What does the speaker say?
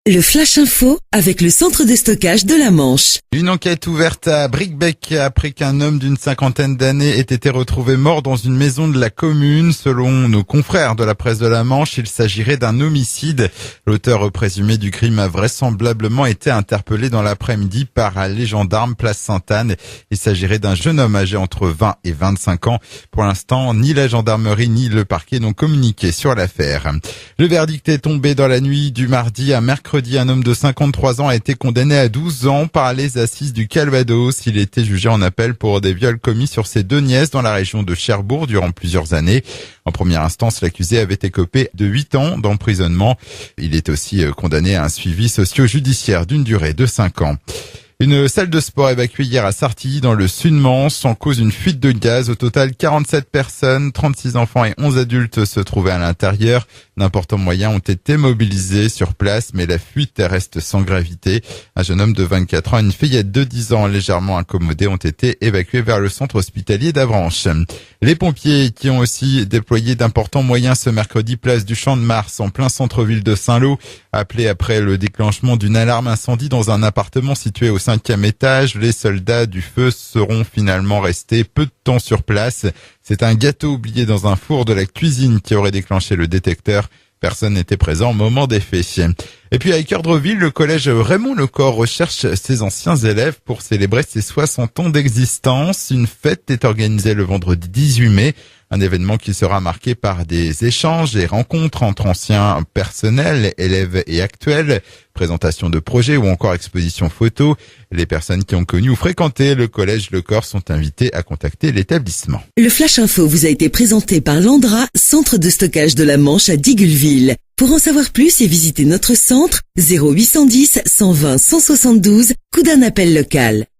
Le Flash Info avec le centre de stockage de la Manche. Une enquête ouverte à Bricbec après qu'un homme d'une cinquantaine d'années ait été retrouvé mort dans une maison de la commune. Selon nos confrères de la presse de la Manche, il s'agirait d'un homicide. L'auteur présumé du crime a vraisemblablement été interpellé dans l'après-midi par les gendarmes place Sainte-Anne. Il s'agirait d'un jeune homme âgé entre 20 et 25 ans. Pour l'instant, ni la gendarmerie ni le parquet n'ont communiqué sur l'affaire. Le verdict est tombé dans la nuit du mardi à mercredi. Un homme de 53 ans a été condamné à 12 ans par les assises du Calvados. Il était jugé en appel pour des viols commis sur ses deux nièces dans la région de Cherbourg durant plusieurs années. En première instance, l'accusé avait écopé de 8 ans d'emprisonnement. Il est aussi condamné à un suivi socio-judiciaire d'une durée de 5 ans. Une salle de sport évacuée hier à Sartilly dans le Sud-Manche en cause d'une fuite de gaz. Au total, 47 personnes, 36 enfants et 11 adultes se trouvaient à l'intérieur. D'importants moyens ont été mobilisés sur place, mais la fuite reste sans gravité. Un jeune homme de 24 ans et une fillette de 10 ans légèrement incommodés ont été évacués vers le centre hospitalier d'Avranches. Les pompiers qui ont aussi déployé d'importants moyens ce mercredi place du Champ de Mars en plein centre-ville de Saint-Lô, appelés après le déclenchement d'une alarme incendie dans un appartement situé au 5e étage. Les soldats du feu seront finalement restés peu de temps sur place. C'est un gâteau oublié dans un four de la cuisine qui aurait déclenché le détecteur. Personne n'était présent au moment des faits. Et puis à Équeurdreville, le collège Raymond Lecor recherche ses anciens élèves pour célébrer ses 60 ans d'existence. Une fête est organisée le vendredi 18 mai. Un événement qui sera marqué par des échanges et rencontres entre anciens personnels, élèves et actuels, présentation de projets ou encore exposition photo. Les personnes qui ont connu ou fréquenté le collège Lecor sont invitées à contacter l'établissement. Le Flash Info vous a été présenté par Landra, centre de stockage de la Manche à Digguleville. Pour en savoir plus et visiter notre centre, 0810 120 172, coup d'un appel local.